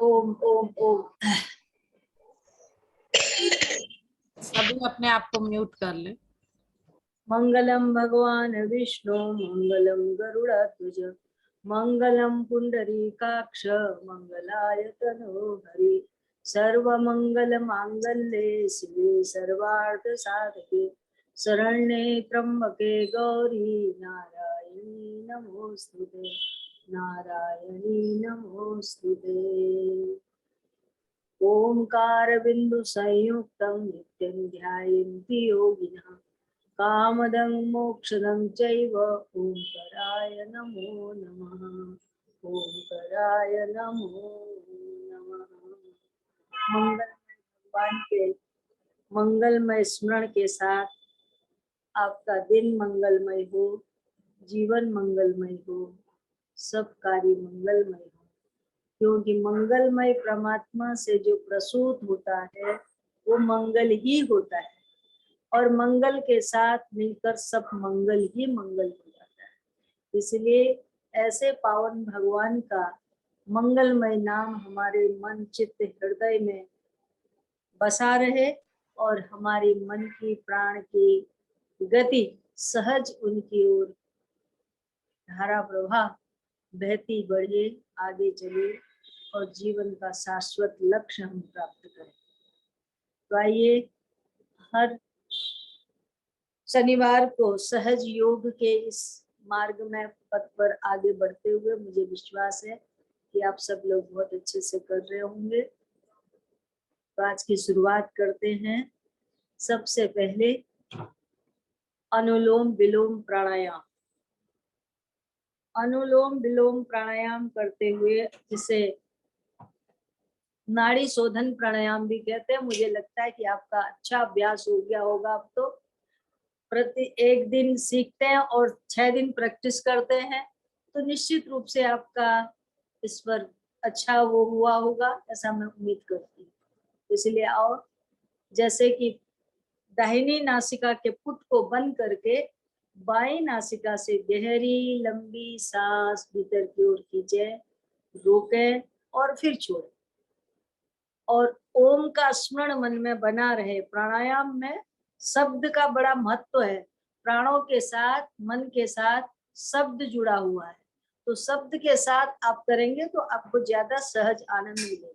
ओम ओम ओम। सभी अपने आप को म्यूट कर ले। मंगलम भगवान विष्णु मंगलम गरुड़ध्वज मंगलम पुंडरीकाक्ष मंगलाय तनोहरि सर्वमंगल मांगल्ये शिवे सर्वार्थ साधके शरण्ये त्र्यंबके गौरी नारायणी नमोस्तुते नारायणी नमोस्तुते। ओंकार बिंदु संयुक्तं नित्यं ध्यायन्ति योगिनः कामदं मोक्षदं चैव ओंकाराय नमो नमः। ओंकाराय नमो नमः। मंगलमय भगवान के मंगलमय स्मरण के साथ आपका दिन मंगलमय हो, जीवन मंगलमय हो, सब कार्य मंगलमय हो, क्योंकि मंगलमय परमात्मा से जो प्रसूत होता है वो मंगल ही होता है और मंगल के साथ मिलकर सब मंगल ही मंगल हो जाता है। इसलिए ऐसे पावन भगवान का मंगलमय नाम हमारे मन चित्त हृदय में बसा रहे और हमारे मन की प्राण की गति सहज उनकी ओर धारा प्रवाह बहती बढ़े, आगे चले और जीवन का शाश्वत लक्ष्य हम प्राप्त करें। तो आइए हर शनिवार को सहज योग के इस मार्ग में पथ पर आगे बढ़ते हुए मुझे विश्वास है कि आप सब लोग बहुत अच्छे से कर रहे होंगे। तो आज की शुरुआत करते हैं। सबसे पहले अनुलोम विलोम प्राणायाम। अनुलोम विलोम प्राणायाम करते हुए जिसे नाड़ी शोधन प्राणायाम भी कहते हैं, मुझे लगता है कि आपका अच्छा अभ्यास हो गया होगा। अब तो प्रति एक दिन सीखते हैं और 6 दिन प्रैक्टिस करते हैं तो निश्चित रूप से आपका इस पर अच्छा वो हुआ होगा, ऐसा मैं उम्मीद करती हूँ। इसलिए आओ, जैसे कि दाहिनी नासिका के पुट को बंद करके बाई नासिका से गहरी लंबी सांस भीतर की ओर खींचे, रोके और फिर छोड़े और ओम का स्मरण मन में बना रहे। प्राणायाम में शब्द का बड़ा महत्व है। प्राणों के साथ मन के साथ शब्द जुड़ा हुआ है, तो शब्द के साथ आप करेंगे तो आपको ज्यादा सहज आनंद मिलेगा।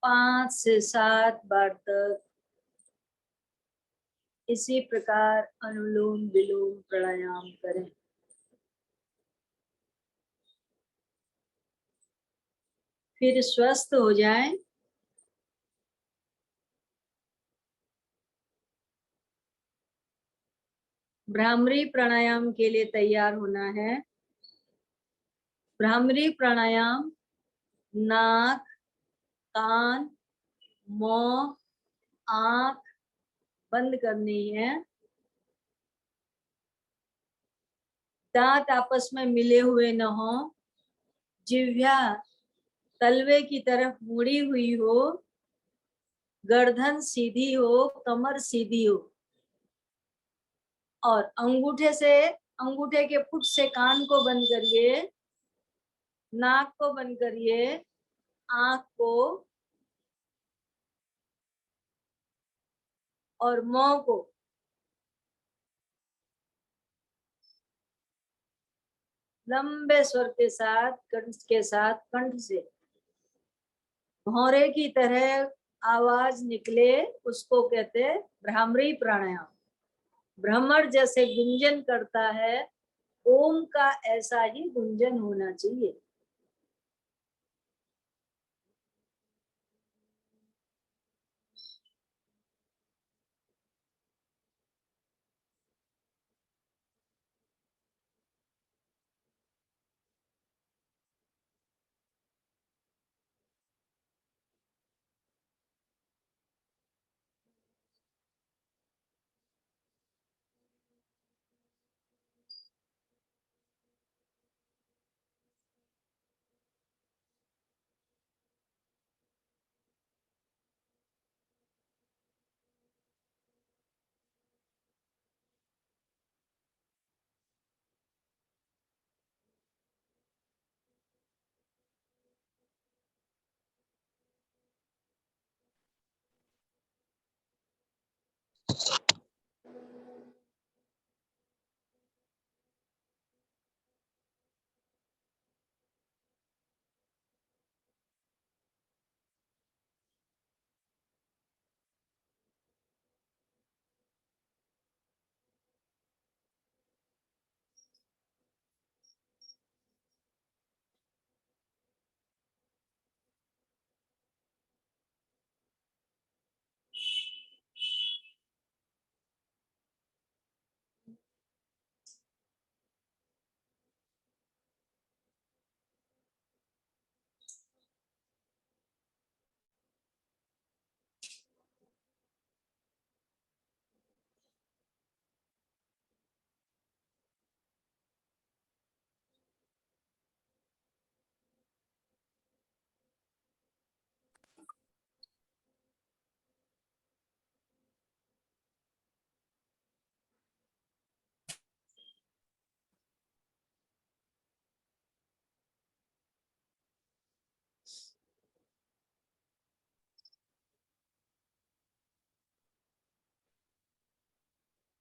पांच से 7 बार तक इसी प्रकार अनुलोम विलोम प्राणायाम करें। फिर स्वस्थ हो जाएं भ्रामरी प्राणायाम के लिए तैयार होना है। भ्रामरी प्राणायाम नाक, कान, मुंह, आंख बंद करनी है। दांत आपस में मिले हुए न हो, जिह्वा तलवे की तरफ मुड़ी हुई हो, गर्दन सीधी हो, कमर सीधी हो, और अंगूठे के फुट से कान को बंद करिए, नाक को बंद करिए, आंख को और मुंह को। लंबे स्वर के साथ कंठ से भौरे की तरह आवाज निकले, उसको कहते हैं भ्रामरी प्राणायाम। भ्रमर जैसे गुंजन करता है, ओम का ऐसा ही गुंजन होना चाहिए।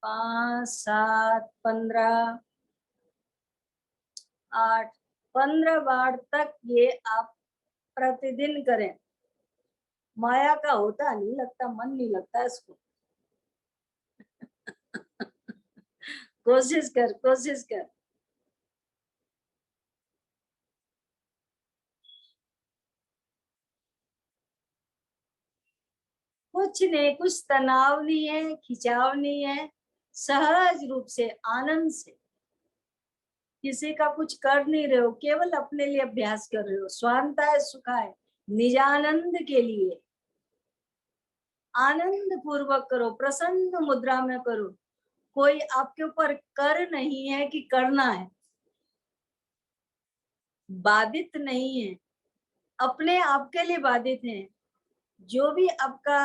पाँच, सात, 15, 8, 15 बार तक ये आप प्रतिदिन करें। माया का होता नहीं लगता, मन नहीं लगता इसको। कोशिश कर, कोशिश कर। कुछ नहीं, कुछ तनाव नहीं है, खिंचाव नहीं है, सहज रूप से आनंद से। किसी का कुछ कर नहीं रहे हो, केवल अपने लिए अभ्यास कर रहे हो। स्वांताय सुखाय निजानंद के लिए आनंद पूर्वक करो, प्रसन्न मुद्रा में करो। कोई आपके ऊपर कर नहीं है कि करना है, बाधित नहीं है, अपने आप के लिए बाधित है। जो भी आपका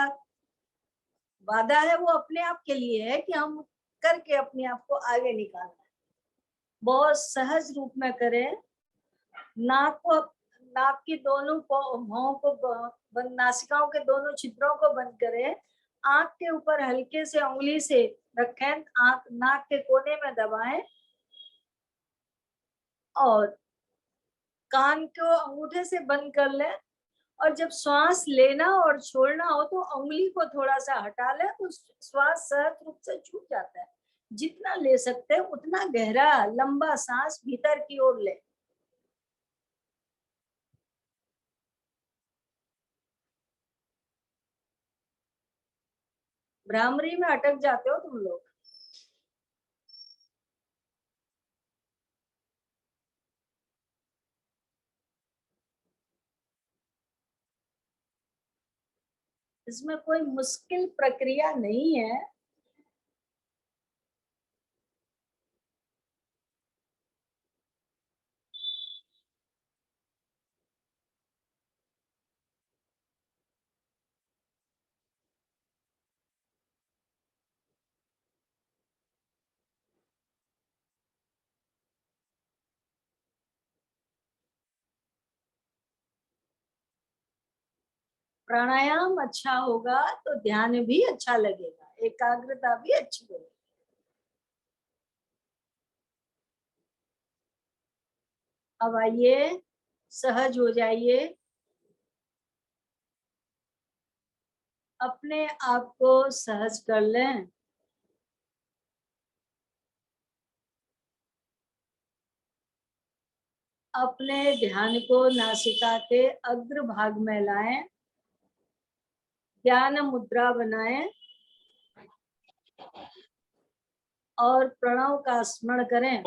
वादा है वो अपने आप के लिए है कि हम करके अपने आप को आगे निकालना है। बहुत सहज रूप में करें। नाक को, नाक की दोनों भौं को बंद, नासिकाओं के दोनों छिद्रों को बंद करें। आंख के ऊपर हल्के से उंगली से रखें, आंख नाक के कोने में दबाएं, और कान को अंगूठे से बंद कर लें। और जब श्वास लेना और छोड़ना हो तो उंगली को थोड़ा सा हटा लें, तो श्वास सहज रूप से छूट जाता है। जितना ले सकते हैं उतना गहरा लंबा सांस भीतर की ओर ले। भ्रामरी में अटक जाते हो तुम लोग। इसमें कोई मुश्किल प्रक्रिया नहीं है। प्राणायाम अच्छा होगा तो ध्यान भी अच्छा लगेगा, एकाग्रता भी अच्छी होगी। अब आइए, सहज हो जाइए, अपने आप को सहज कर लें। अपने ध्यान को नासिका के अग्र भाग में लाएं, ध्यान मुद्रा बनाएं और प्रणव का स्मरण करें।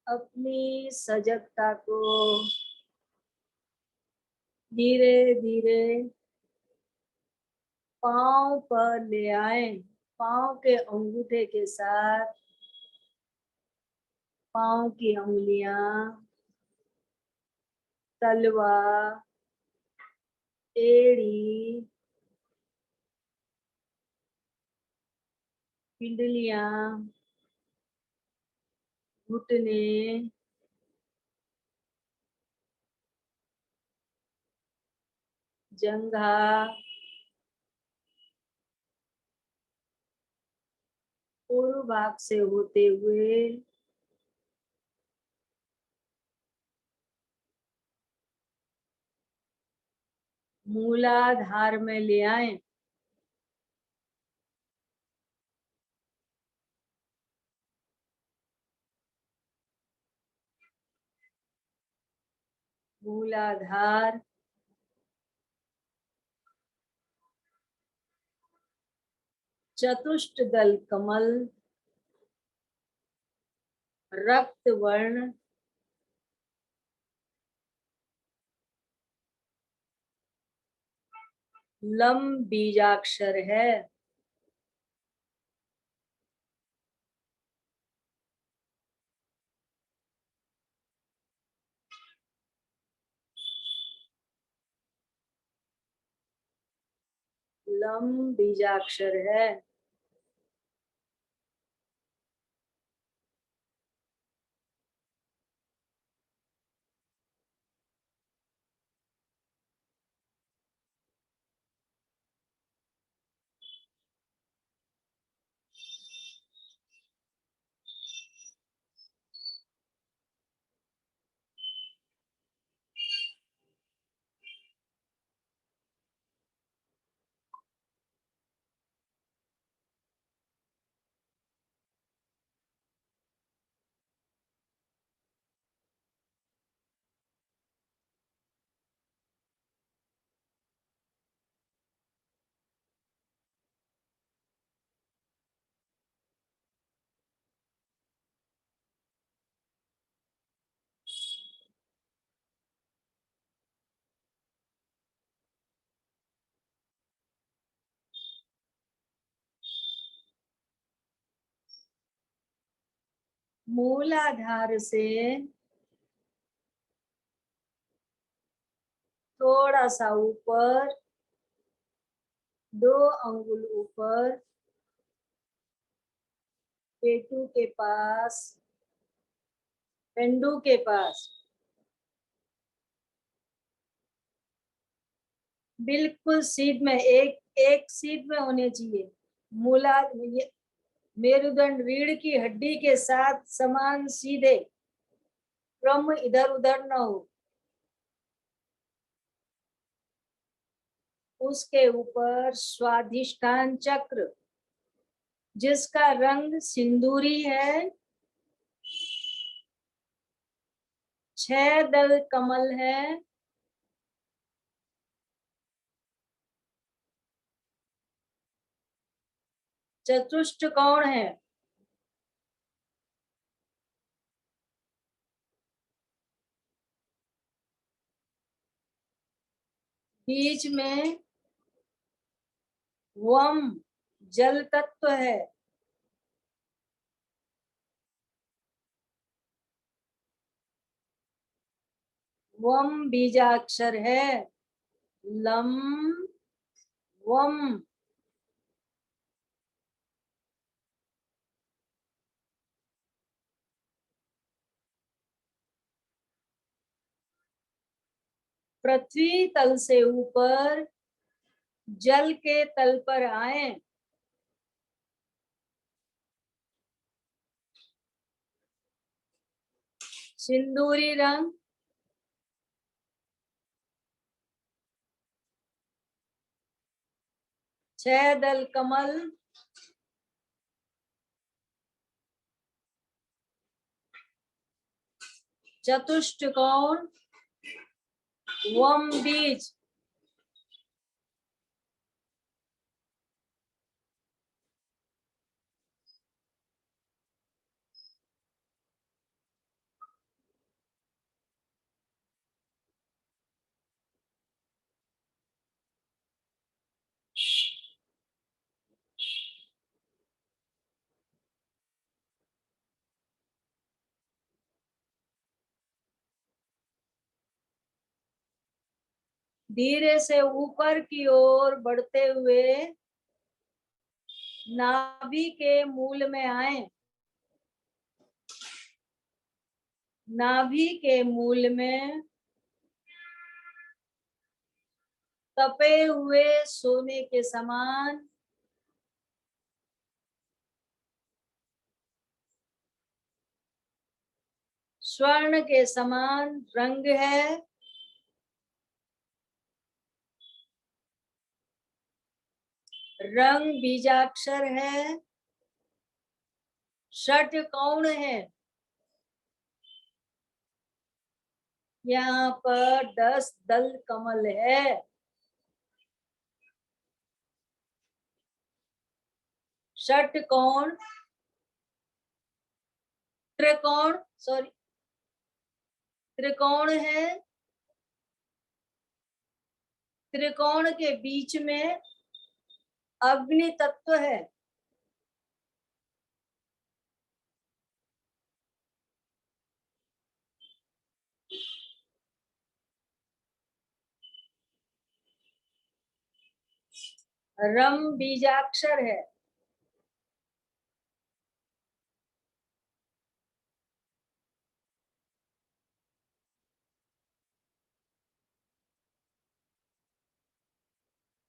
अपनी सजगता को धीरे धीरे पांव पर ले आए। पांव के अंगूठे के साथ पांव की उंगलियां, तलवा, एड़ी, पिंडलियां, घुटने, जंघा, पूर्व भाग से होते हुए मूलाधार में ले आए। मूलाधार, चतुष्ट दल कमल, रक्त वर्ण, लम बीजाक्षर है। लम बीजाक्षर है। मूलाधार से थोड़ा सा ऊपर, 2 अंगुल ऊपर, पेटू के पास, पेंडू के पास, बिल्कुल सीध में, एक एक सीध में होने चाहिए। मूला, मेरुदंड रीढ़ की हड्डी के साथ समान सीधे, क्रम इधर उधर न हो। उसके ऊपर स्वाधिष्ठान चक्र, जिसका रंग सिंदूरी है, 6 दल कमल है, चतुष्टकोण है, बीच में वम जल तत्व है, वम बीजाक्षर है, लम वम। पृथ्वी तल से ऊपर जल के तल पर आए, सिंदूरी रंग, छह दल कमल, चतुष्टकोण, वम बीज। धीरे से ऊपर की ओर बढ़ते हुए नाभि के मूल में आए, नाभि के मूल में तपे हुए सोने के समान स्वर्ण के समान रंग है, रंग बीजाक्षर है, षटकोण है। यहाँ पर 10 दल कमल है, षटकोण, त्रिकोण, सॉरी, त्रिकोण है, त्रिकोण के बीच में अग्नि तत्व है, रम बीजाक्षर है।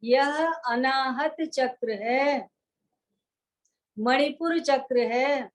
यह अनाहत चक्र है, मणिपुर चक्र है,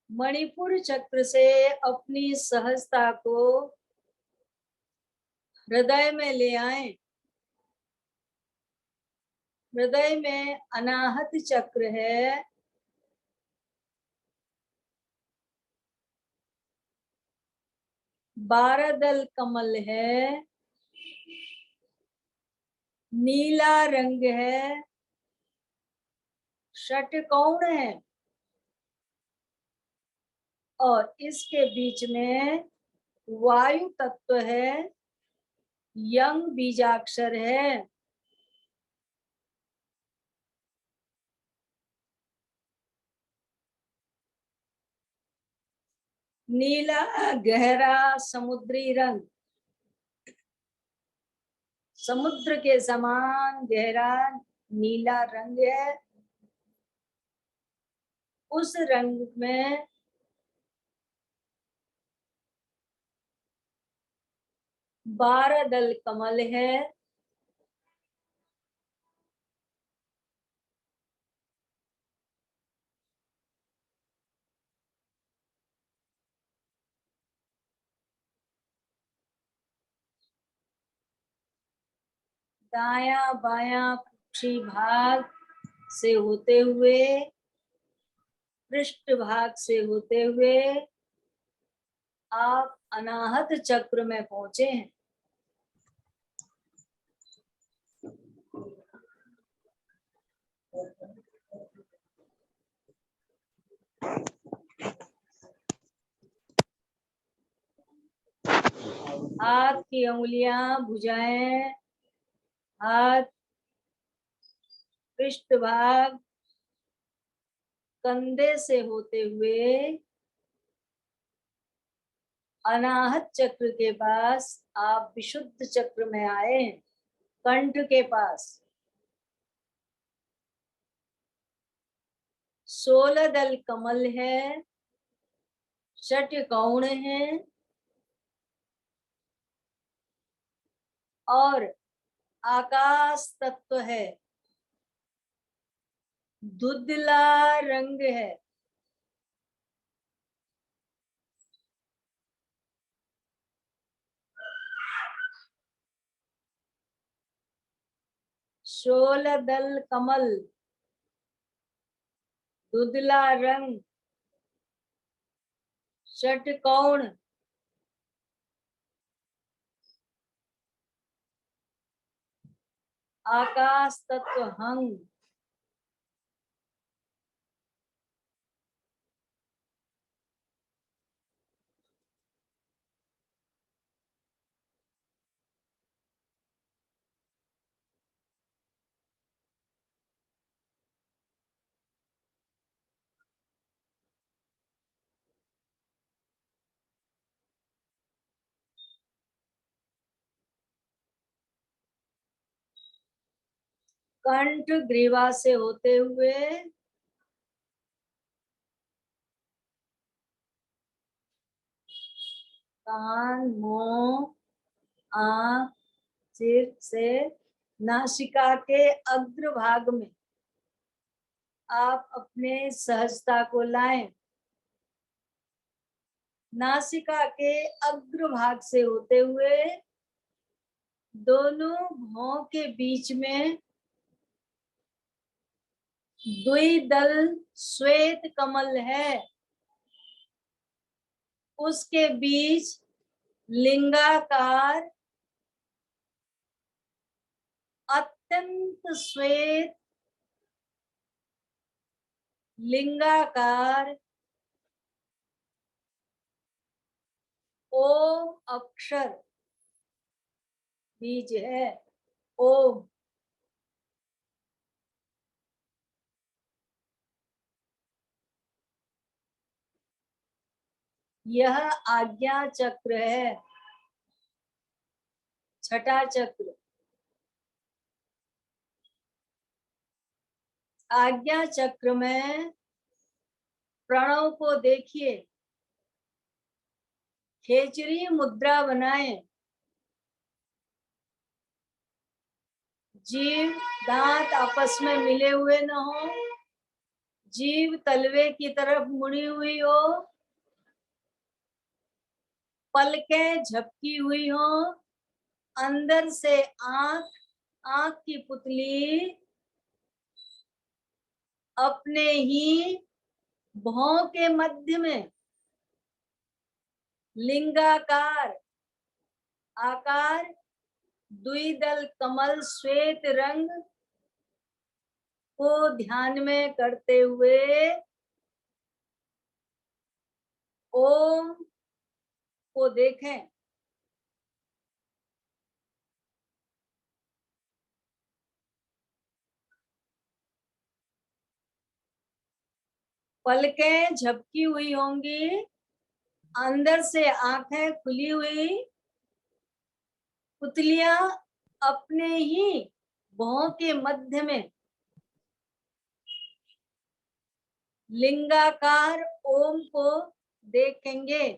मणिपुर चक्र से अपनी सहजता को हृदय में ले आए। हृदय में अनाहत चक्र है, 12 दल कमल है, नीला रंग है, षटकोण है और इसके बीच में वायु तत्व है, यंग बीजाक्षर है। नीला गहरा समुद्री रंग, समुद्र के समान गहरा नीला रंग है। उस रंग में बारह दल कमल है। दाया बाया पक्षी भाग से होते हुए, पृष्ठ भाग से होते हुए आप अनाहत चक्र में पहुंचे हैं। हाथ की उंगलियां, भुजाएं, हाथ, पृष्ठ भाग, कंधे से होते हुए अनाहत चक्र के पास आप विशुद्ध चक्र में आए हैं। कंठ के पास 16 दल कमल है, षटकोण है और आकाश तत्व है, धुंधला रंग है। शोल दल कमल, धुंधला रंग, षटकोण, आकाश तत्व हंग। कंठ ग्रीवा से होते हुए कान, मुंह, आंख, सिर से नासिका के अग्रभाग में आप अपने सहजता को लाएं। नासिका के अग्रभाग से होते हुए दोनों भौं के बीच में द्विदल श्वेत कमल है, उसके बीच लिंगाकार अत्यंत श्वेत लिंगाकार ओम अक्षर बीज है। ओम यह आज्ञा चक्र है, छठा चक्र। आज्ञा चक्र में प्रणव को देखिए, खेचरी मुद्रा बनाएं। जीव दांत आपस में मिले हुए न हो, जीव तलवे की तरफ मुड़ी हुई हो, पलकें झपकी हुई हो, अंदर से आंख, आंख की पुतली अपने ही भौं के मध्य में लिंगाकार आकार, द्विदल कमल श्वेत रंग को ध्यान में करते हुए ओम को देखें। पलकें झपकी हुई होंगी, अंदर से आंखें खुली हुई, पुतलियां अपने ही भौं के मध्य में लिंगाकार ओम को देखेंगे।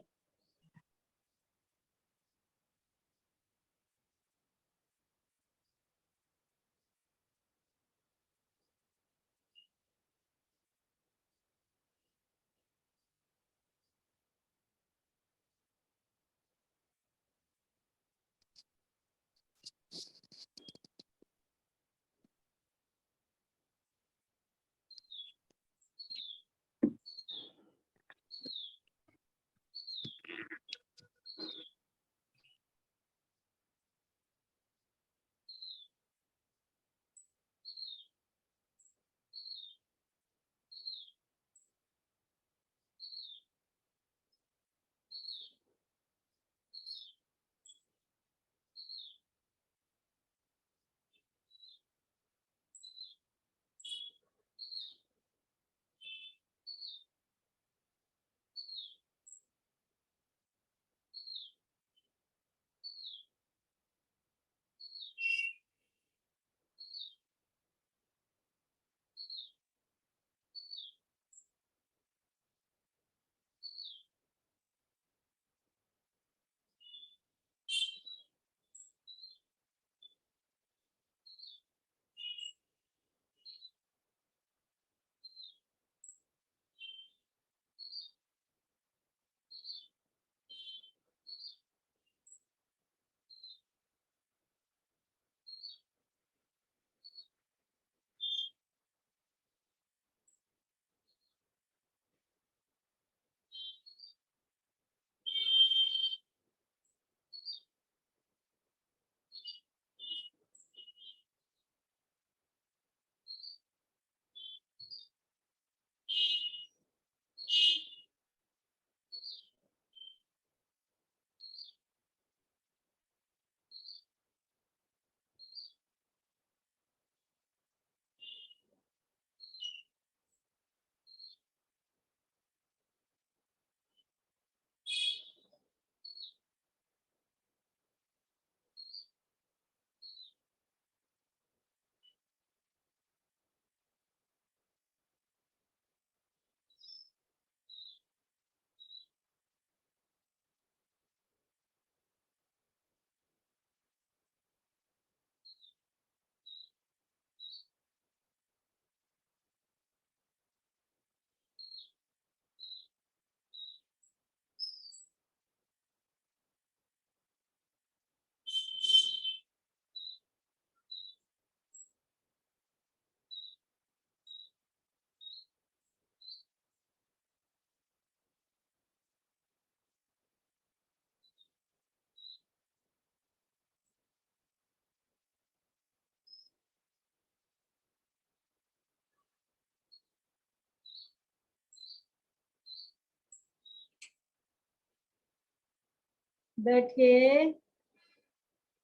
बैठिए,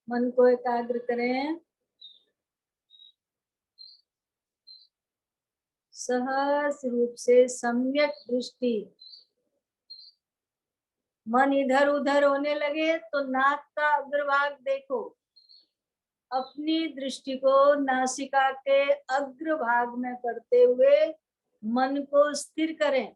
मन को एकाग्र करें, सहज रूप से सम्यक दृष्टि। मन इधर उधर होने लगे तो नाक का अग्रभाग देखो, अपनी दृष्टि को नासिका के अग्रभाग में करते हुए मन को स्थिर करें।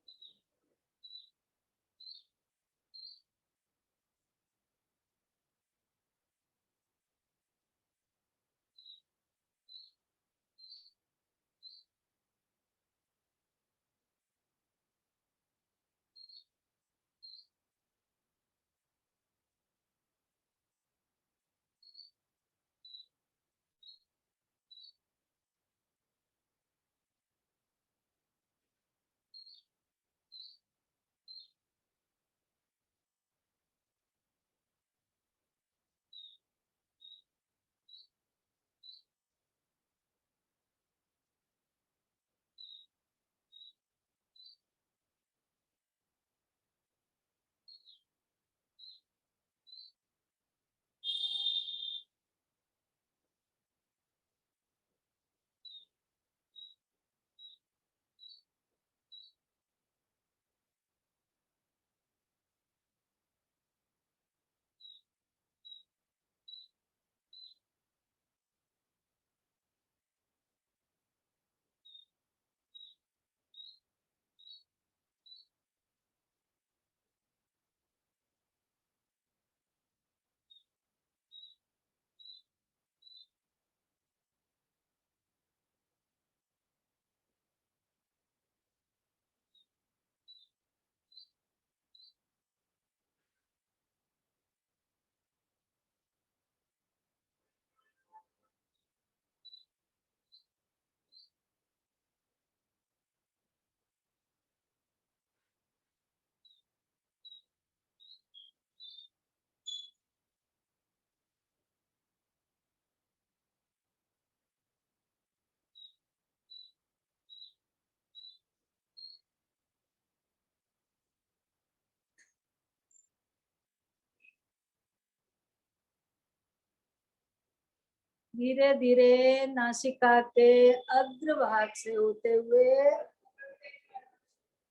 धीरे धीरे नासिका के अग्रभाग से होते हुए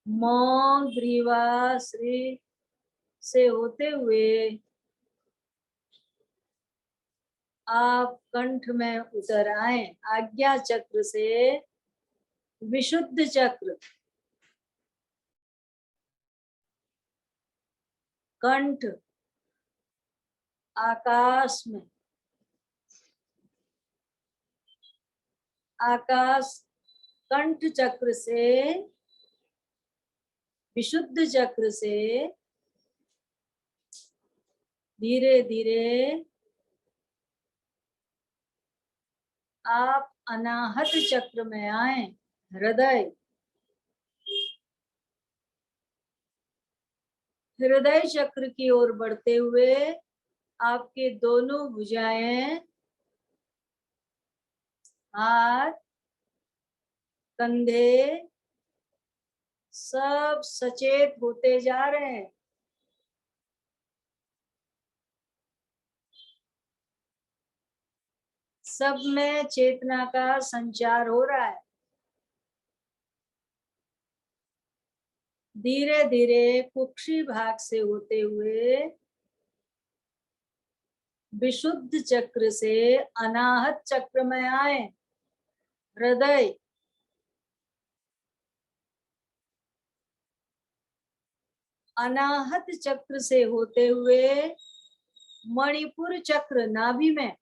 मौन ग्रीवा श्री से होते हुए आप कंठ में उतर आए। आज्ञा चक्र से विशुद्ध चक्र, कंठ आकाश में, आकाश कंठ चक्र से विशुद्ध चक्र से धीरे धीरे आप अनाहत चक्र में आए। हृदय, हृदय चक्र की ओर बढ़ते हुए आपके दोनों भुजाएं, हाथ, कंधे सब सचेत होते जा रहे हैं। सब में चेतना का संचार हो रहा है। धीरे धीरे कुक्षी भाग से होते हुए विशुद्ध चक्र से अनाहत चक्र में आए। हृदय, अनाहत चक्र से होते हुए मणिपुर चक्र नाभि में,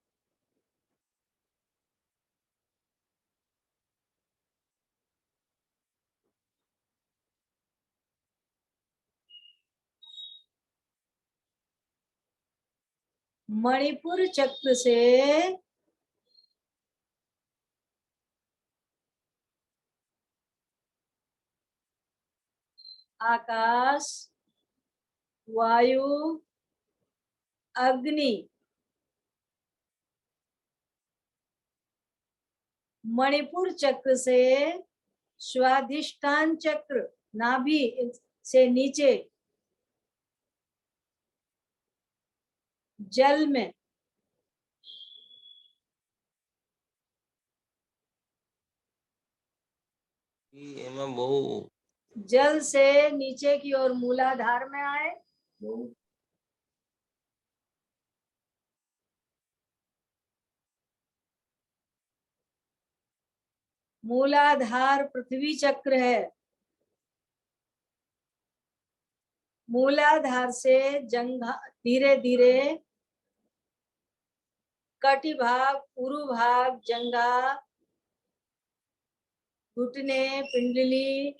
मणिपुर चक्र से आकाश, वायु, अग्नि, मणिपुर चक्र से स्वाधिष्ठान चक्र नाभि से नीचे जल में, जल से नीचे की ओर मूलाधार में आए। मूलाधार पृथ्वी चक्र है। मूलाधार से जंघा, धीरे धीरे कटि भाग, पुरु भाग, जंघा, घुटने, पिंडली,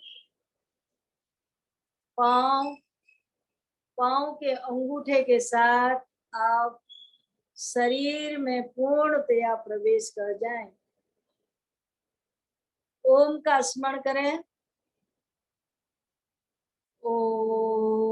पांव, पांव के अंगूठे के साथ आप शरीर में पूर्णतया प्रवेश कर जाएं। ओम का स्मरण करें। ओम।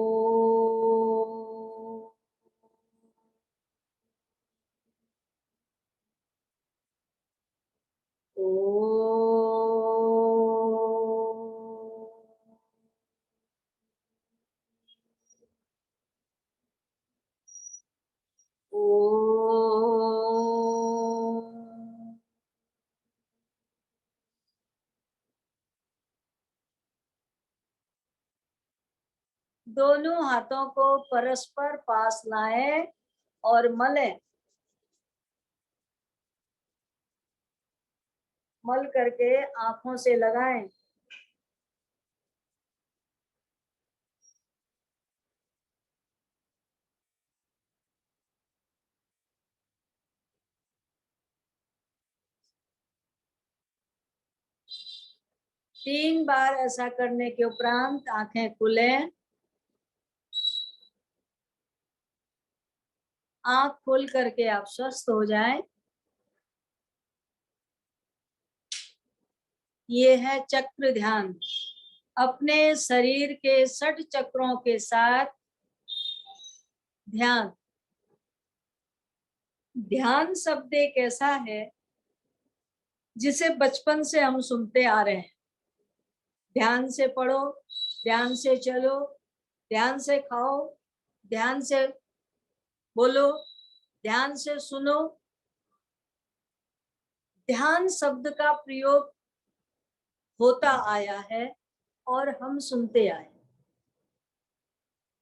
दोनों हाथों को परस्पर पास लाएं और मलें। मल करके आंखों से लगाएं। तीन बार ऐसा करने के उपरांत आंखें खुलें। आंख खोल करके आप स्वस्थ हो जाएं। ये है चक्र ध्यान। अपने शरीर के 60 चक्रों के साथ ध्यान। ध्यान शब्द एक ऐसा है जिसे बचपन से हम सुनते आ रहे हैं। ध्यान से पढ़ो, ध्यान से चलो, ध्यान से खाओ, ध्यान से बोलो, ध्यान से सुनो। ध्यान शब्द का प्रयोग होता आया है और हम सुनते आए।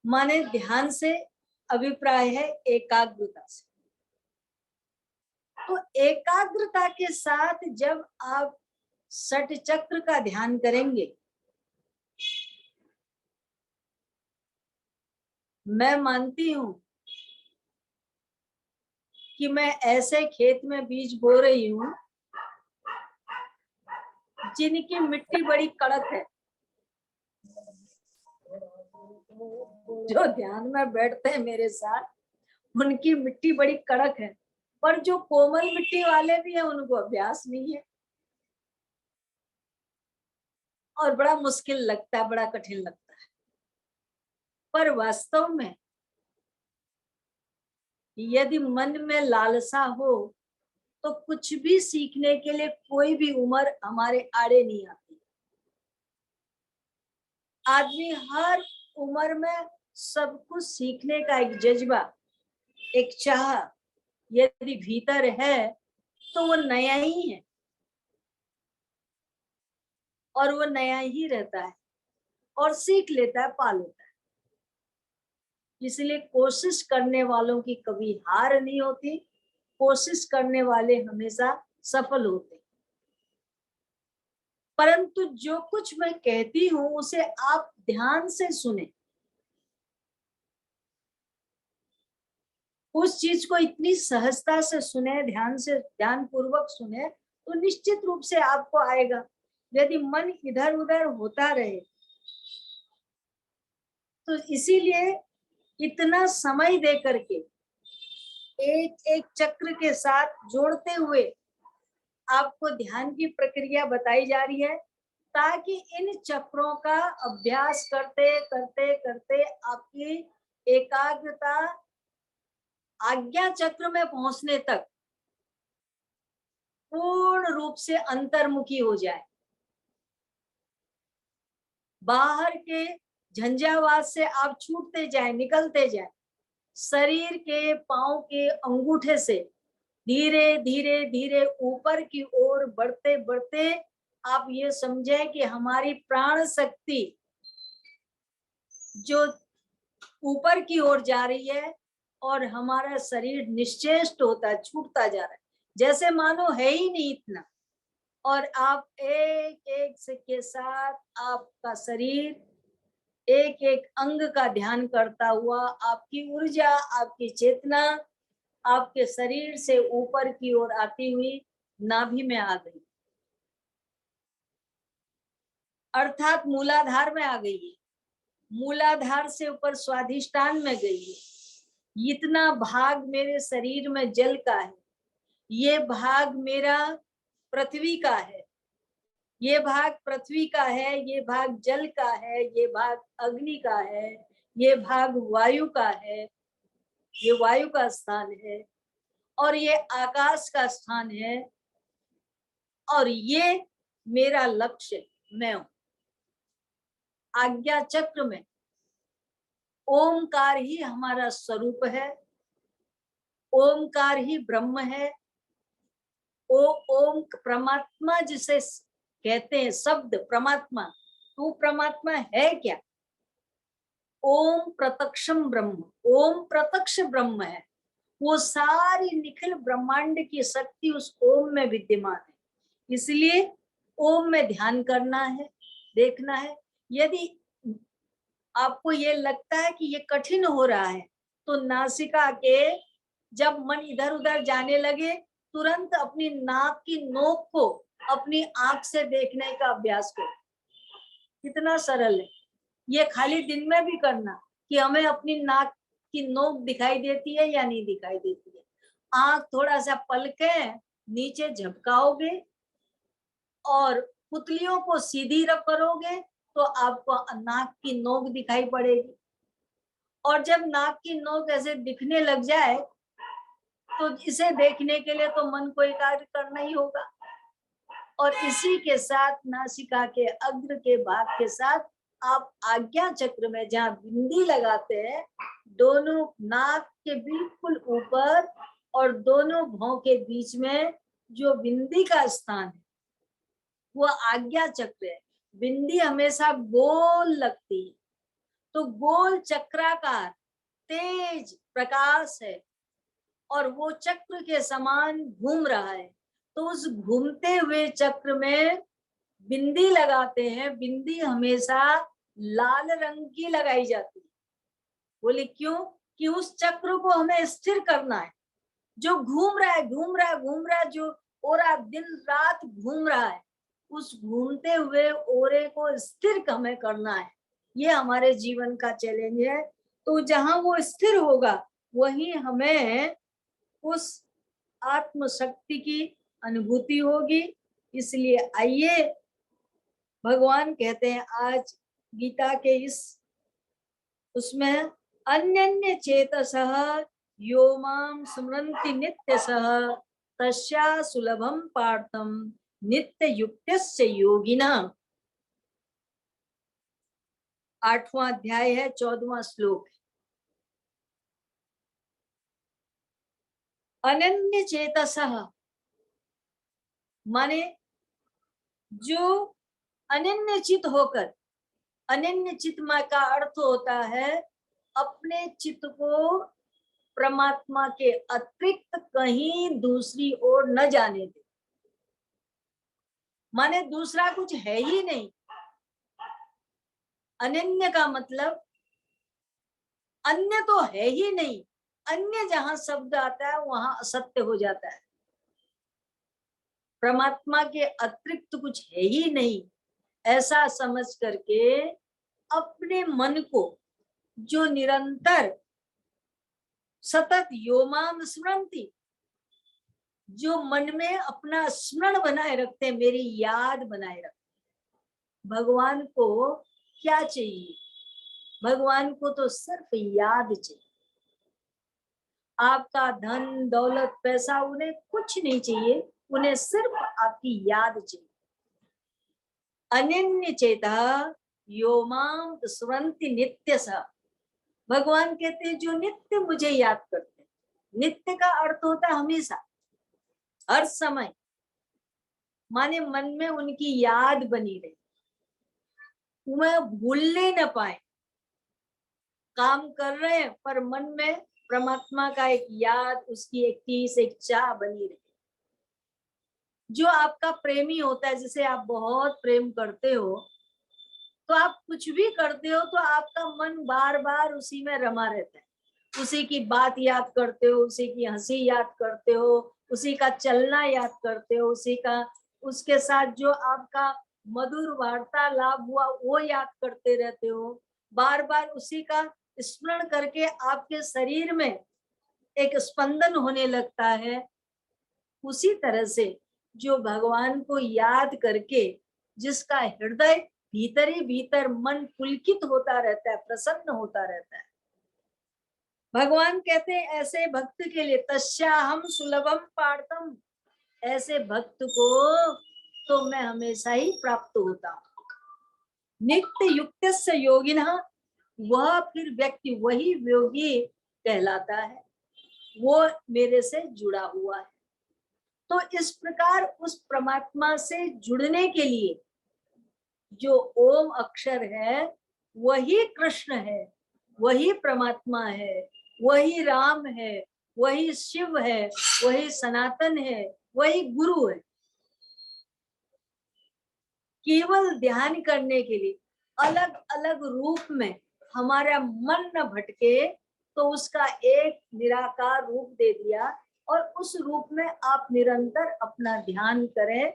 माने ध्यान से अभिप्राय है एकाग्रता से। तो एकाग्रता के साथ जब आप षट चक्र का ध्यान करेंगे, मैं मानती हूं कि मैं ऐसे खेत में बीज बो रही हूं जिनकी मिट्टी बड़ी कड़क है। जो ध्यान में बैठते हैं मेरे साथ, उनकी मिट्टी बड़ी कड़क है, पर जो कोमल मिट्टी वाले भी हैं उनको अभ्यास नहीं है और बड़ा मुश्किल लगता है, बड़ा कठिन लगता है। पर वास्तव में यदि मन में लालसा हो तो कुछ भी सीखने के लिए कोई भी उम्र हमारे आड़े नहीं आती। आदमी हर उम्र में सब कुछ सीखने का एक जज्बा, एक चाह यदि भीतर है तो वो नया ही है और वो नया ही रहता है और सीख लेता है, पा लेता है। इसलिए कोशिश करने वालों की कभी हार नहीं होती, कोशिश करने वाले हमेशा सफल होते। परंतु जो कुछ मैं कहती हूं उसे आप ध्यान से सुने। उस चीज को इतनी सहजता से सुने, ध्यान से, ध्यान पूर्वक सुने, तो निश्चित रूप से आपको आएगा। यदि मन इधर उधर होता रहे तो इसीलिए इतना समय दे करके एक एक चक्र के साथ जोड़ते हुए आपको ध्यान की प्रक्रिया बताई जा रही है, ताकि इन चक्रों का अभ्यास करते करते करते आपकी एकाग्रता आज्ञा चक्र में पहुंचने तक पूर्ण रूप से अंतर्मुखी हो जाए। बाहर के झंझावात से आप छूटते जाए, निकलते जाए। शरीर के पांव के अंगूठे से धीरे धीरे धीरे ऊपर की ओर बढ़ते बढ़ते आप ये समझे कि हमारी प्राण शक्ति जो ऊपर की ओर जा रही है और हमारा शरीर निश्चेष्ट होता, छूटता जा रहा है, जैसे मानो है ही नहीं इतना। और आप एक एक से के साथ आपका शरीर एक एक अंग का ध्यान करता हुआ आपकी ऊर्जा, आपकी चेतना आपके शरीर से ऊपर की ओर आती हुई नाभि में आ गई, अर्थात मूलाधार में आ गई है। मूलाधार से ऊपर स्वाधिष्ठान में गई है। इतना भाग मेरे शरीर में जल का है, ये भाग मेरा पृथ्वी का है, ये भाग पृथ्वी का है, ये भाग जल का है, ये भाग अग्नि का है, ये भाग वायु का है, ये वायु का स्थान है, और ये आकाश का स्थान है, और ये मेरा लक्ष्य मैं हूं। आज्ञा चक्र में ओमकार ही हमारा स्वरूप है, ओमकार ही ब्रह्म है। ओम परमात्मा जिसे कहते हैं, शब्द परमात्मा, तू परमात्मा है क्या? ओम प्रत्यक्षम ब्रह्म, ओम प्रत्यक्ष ब्रह्म है। वो सारी निखिल ब्रह्मांड की शक्ति उस ओम में विद्यमान है। इसलिए ओम में ध्यान करना है, देखना है। यदि आपको ये लगता है कि ये कठिन हो रहा है तो नासिका के जब मन इधर उधर जाने लगे तुरंत अपनी नाक की नोक को अपनी आंख से देखने का अभ्यास करो। कितना सरल है ये, खाली दिन में भी करना कि हमें अपनी नाक की नोक दिखाई देती है या नहीं दिखाई देती है। आंख थोड़ा सा पलके नीचे झपकाओगे और पुतलियों को सीधी रख करोगे तो आपको नाक की नोक दिखाई पड़ेगी। और जब नाक की नोक ऐसे दिखने लग जाए तो इसे देखने के लिए तो मन को एकाग्र करना ही होगा। और इसी के साथ नासिका के अग्र के भाग के साथ आप आज्ञा चक्र में जहाँ बिंदी लगाते हैं, दोनों नाक के बिल्कुल ऊपर और दोनों भौं के बीच में जो बिंदी का स्थान है वो आज्ञा चक्र है। बिंदी हमेशा गोल लगती है, तो गोल चक्राकार तेज प्रकाश है और वो चक्र के समान घूम रहा है। तो उस घूमते हुए चक्र में बिंदी लगाते हैं। बिंदी हमेशा लाल रंग की लगाई जाती है। बोले क्यों? कि उस चक्र को हमें स्थिर करना है। जो घूम रहा है घूम रहा है घूम रहा है, जो ओरा दिन रात घूम रहा है, उस घूमते हुए ओरे को स्थिर हमें करना है। ये हमारे जीवन का चैलेंज है। तो जहां वो स्थिर होगा वहीं हमें उस आत्म शक्ति की अनुभूति होगी। इसलिए आइए, भगवान कहते हैं आज गीता के इस उसमें, अन्यन्य चेतसः यो मां स्मरन्ति नित्यशः तस्या सुलभम पार्थम नित्य युक्तस्य योगिनाम्। 8वां अध्याय है, 14वां श्लोक। अनन्य चेतसः माने जो अनन्य चित होकर, अनन्य चित का अर्थ होता है अपने चित्त को परमात्मा के अतिरिक्त कहीं दूसरी ओर न जाने दे। माने दूसरा कुछ है ही नहीं। अनन्य का मतलब अन्य तो है ही नहीं। अन्य जहां शब्द आता है वहां असत्य हो जाता है। परमात्मा के अतिरिक्त कुछ है ही नहीं, ऐसा समझ करके अपने मन को जो निरंतर सतत योमाम स्मरन्ति, जो मन में अपना स्मरण बनाए रखते हैं, मेरी याद बनाए रखते। भगवान को क्या चाहिए? भगवान को तो सिर्फ याद चाहिए। आपका धन दौलत पैसा उन्हें कुछ नहीं चाहिए, उन्हें सिर्फ आपकी याद चाहिए। अनन्य चेता यो मां स्मरन्ति नित्यशः। भगवान कहते हैं जो नित्य मुझे याद करते हैं। नित्य का अर्थ होता है हमेशा, हर समय। माने मन में उनकी याद बनी रहे, वह भूलने न पाए। काम कर रहे हैं पर मन में परमात्मा का एक याद, उसकी एक टीस, एक चाह बनी रहे। जो आपका प्रेमी होता है, जिसे आप बहुत प्रेम करते हो, तो आप कुछ भी करते हो तो आपका मन बार बार उसी में रमा रहता है। उसी की बात याद करते हो, उसी की हंसी याद करते हो, उसी का चलना याद करते हो, उसी का, उसके साथ जो आपका मधुर वार्तालाप हुआ वो याद करते रहते हो। बार बार उसी का स्मरण करके आपके शरीर में एक स्पंदन होने लगता है। उसी तरह से जो भगवान को याद करके जिसका हृदय भीतर ही भीतर मन पुलकित होता रहता है, प्रसन्न होता रहता है। भगवान कहते हैं ऐसे भक्त के लिए तस्याहम सुलभम पार्थम, ऐसे भक्त को तो मैं हमेशा ही प्राप्त होता हूँ। नित्य युक्तस्य योगिनः, वह फिर व्यक्ति वही योगी कहलाता है, वो मेरे से जुड़ा हुआ है। तो इस प्रकार उस परमात्मा से जुड़ने के लिए जो ओम अक्षर है वही कृष्ण है, वही परमात्मा है, वही राम है, वही शिव है, वही सनातन है, वही गुरु है। केवल ध्यान करने के लिए अलग अलग रूप में हमारा मन न भटके, तो उसका एक निराकार रूप दे दिया और उस रूप में आप निरंतर अपना ध्यान करें,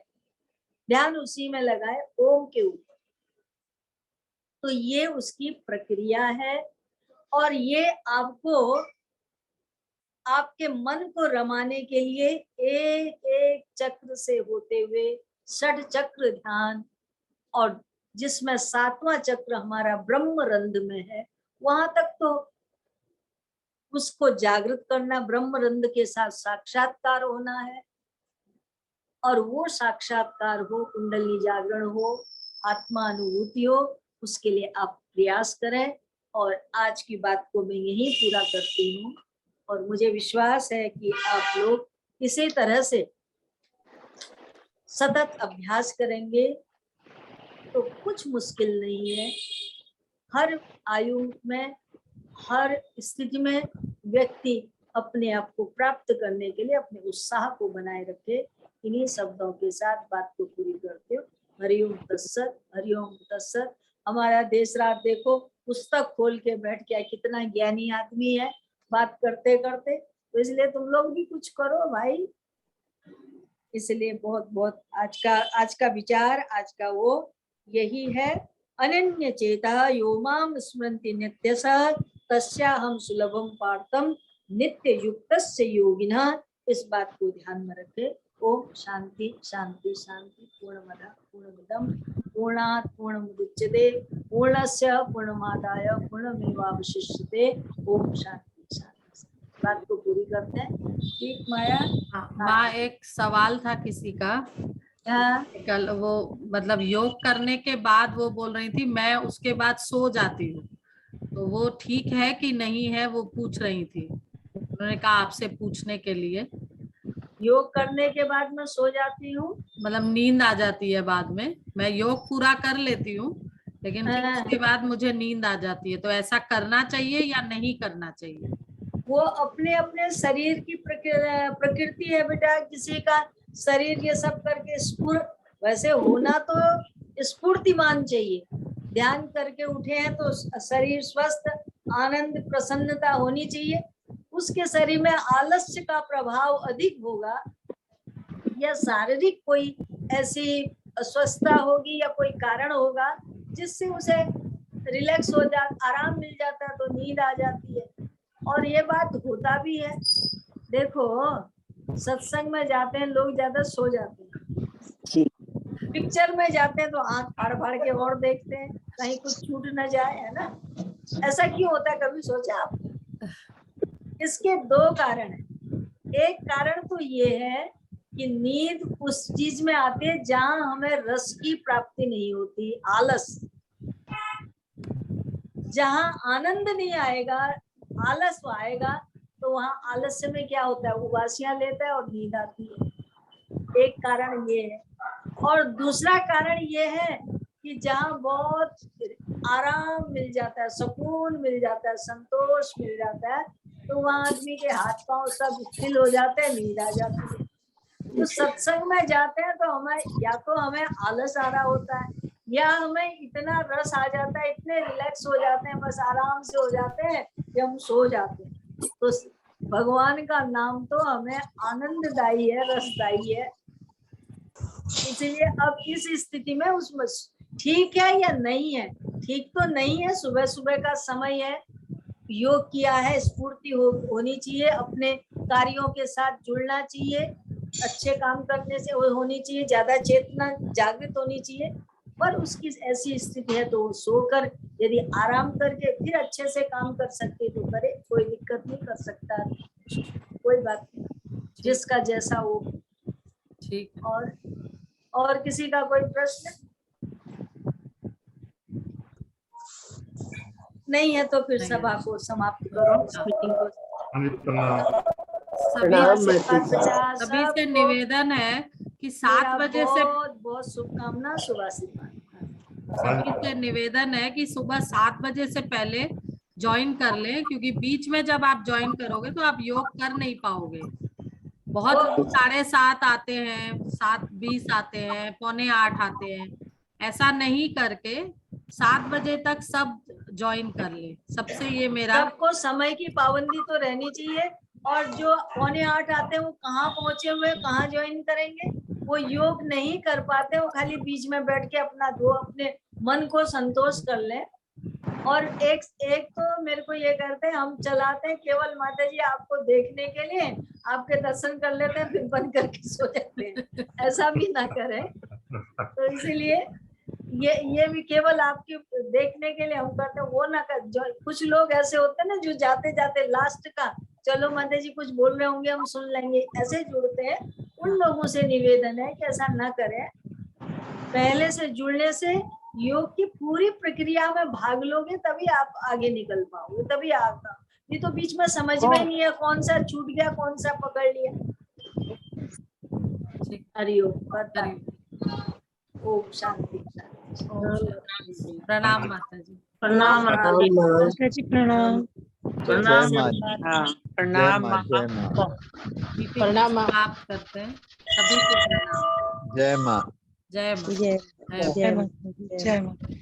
ध्यान उसी में लगाए ओम के ऊपर। तो ये उसकी प्रक्रिया है और ये आपको आपके मन को रमाने के लिए एक एक चक्र से होते हुए षड चक्र ध्यान, और जिसमें 7वां चक्र हमारा ब्रह्मरंध में है, वहां तक तो उसको जागृत करना, ब्रह्मरंध के साथ साक्षात्कार होना है। और वो साक्षात्कार हो, कुंडली जागरण हो, आत्मा अनुभूति हो, उसके लिए आप प्रयास करें। और आज की बात को मैं यहीं पूरा करती हूँ और मुझे विश्वास है कि आप लोग इसी तरह से सतत अभ्यास करेंगे तो कुछ मुश्किल नहीं है। हर आयु में, हर स्थिति में व्यक्ति अपने आप को प्राप्त करने के लिए अपने उत्साह को बनाए रखे। इन्हीं शब्दों के साथ बात को पूरी करते हो। हरिओम तत्सत, हरिओम तत्सत। हमारा देश रात देखो पुस्तक खोल के बैठ गया, कितना ज्ञानी आदमी है बात करते करते। तो इसलिए तुम लोग भी कुछ करो भाई। इसलिए बहुत बहुत आज का विचार, आज का वो यही है। अनन्य चेता यो माम स्मरन्ति नित्यशः तस्याहं सुलभम पार्थम नित्य युक्तस्य योगिनः। इस बात को ध्यान में रखे। ओम शांति शांति शांति। पूर्णमदः पूर्णमिदं पूर्णात् पूर्णमुदच्यते पूर्णस्य पूर्णमादाय पूर्णमेवावशिष्यते। ओम शांति शांति। बात को पूरी करते हैं। ठीक माया? माँ, एक सवाल था किसी का। कल वो मतलब योग करने के बाद वो बोल रही थी मैं उसके बाद सो जाती हूँ, तो वो ठीक है कि नहीं है, वो पूछ रही थी। उन्होंने कहा आपसे पूछने के लिए। योग करने के बाद मैं सो जाती हूँ, मतलब नींद आ जाती है बाद में। मैं योग पूरा कर लेती हूँ लेकिन फिर उसके बाद मुझे नींद आ जाती है, तो ऐसा करना चाहिए या नहीं करना चाहिए? वो अपने अपने शरीर की प्रकृति है बेटा। किसी का शरीर ये सब करके स्फूर्त, वैसे होना तो स्फूर्तिमान चाहिए। ध्यान करके उठे हैं तो शरीर स्वस्थ, आनंद, प्रसन्नता होनी चाहिए। उसके शरीर में आलस्य का प्रभाव अधिक होगा या शारीरिक कोई ऐसी अस्वस्थता होगी या कोई कारण होगा जिससे उसे रिलैक्स हो जाता, आराम मिल जाता है, तो नींद आ जाती है। और ये बात होता भी है। देखो सत्संग में जाते हैं लोग, ज्यादा सो जाते हैं। पिक्चर में जाते हैं तो आंख फाड़ फाड़ के और देखते हैं कहीं कुछ छूट न जाए, है ना? ऐसा क्यों होता है, कभी सोचा आप? इसके दो कारण हैं। एक कारण तो ये है कि नींद उस चीज में आती है जहां हमें रस की प्राप्ति नहीं होती, आलस। जहां आनंद नहीं आएगा, आलस आएगा, तो वहां आलस्य में क्या होता है, उबासियां लेता है और नींद आती है। एक कारण ये है। और दूसरा कारण ये है कि जहां बहुत आराम मिल जाता है, सुकून मिल जाता है, संतोष मिल जाता है, तो वहां आदमी के हाथ पांव सब स्थिर हो जाते हैं, नींद आ जाती है। तो सत्संग में जाते हैं तो हमें या तो हमें आलस आ रहा होता है या हमें इतना रस आ जाता है, इतने रिलैक्स हो जाते हैं, बस आराम से हो जाते हैं कि हम सो जाते हैं। तो भगवान का नाम तो हमें आनंददायी है, रसदायी है। इसलिए अब इस स्थिति में उसमें ठीक है या नहीं है? ठीक तो नहीं है। सुबह सुबह का समय है, योग किया है, स्फूर्ति होनी चाहिए, अपने कार्यों के साथ जुड़ना चाहिए, अच्छे काम करने से होनी चाहिए, ज्यादा चेतना जागृत होनी चाहिए। पर उसकी ऐसी स्थिति है तो सोकर यदि आराम करके फिर अच्छे से काम कर सकते तो करे, कोई दिक्कत नहीं, कर सकता, कोई बात नहीं, जिसका जैसा हो। ठीक। और किसी का कोई प्रश्न नहीं है तो फिर सभा को समाप्त करो, मीटिंग को। सभी से निवेदन है कि 7 बजे से, बहुत शुभकामना, सुभाषित। सभी से निवेदन है कि सुबह 7 बजे से पहले ज्वाइन कर ले, क्योंकि बीच में जब आप ज्वाइन करोगे तो आप योग कर नहीं पाओगे। बहुत लोग 7:30 आते हैं, 7:20 आते हैं, 7:45 आते हैं। ऐसा नहीं करके 7 बजे तक सब ज्वाइन कर ले। सबसे ये मेरा, सबको समय की पाबंदी तो रहनी चाहिए। और जो 7:45 आते हैं वो कहाँ पहुंचे हुए, कहाँ ज्वाइन करेंगे? वो योग नहीं कर पाते, वो खाली बीच में बैठ के अपने मन को संतोष कर लें। और एक तो मेरे को ये करते हैं, हम चलाते हैं केवल माता जी आपको देखने के लिए, आपके दर्शन कर लेते हैं फिर बंद करके सो जाते हैं। ऐसा भी ना करें। तो इसीलिए ये भी केवल आपके देखने के लिए हम करते हैं, वो ना कर। जो कुछ लोग ऐसे होते हैं ना जो जाते जाते लास्ट का, चलो माता जी कुछ बोल रहे होंगे हम सुन लेंगे, ऐसे जुड़ते हैं। उन लोगों से निवेदन है कि ऐसा ना करें। पहले से जुड़ने से योग की पूरी प्रक्रिया में भाग लोगे तभी आप आगे निकल पाओगे, तभी आपका, ये तो बीच में समझ में नहीं है कौन सा छूट गया कौन सा पकड़ लिया। ठीक। हरिओम करता है। हरि ओम शांति शांति। ओम शांति। प्रणाम माता जी। प्रणाम माता जी। माता जी प्रणाम। प्रणाम माँ। हाँ, प्रणाम जय माँ। माँ। मीटिंग प्रणाम माँ। समाप्त करते हैं। सभी को प्रणाम। जय माँ। जय माँ। जय जय माँ। जय माता दी, जय माता दी।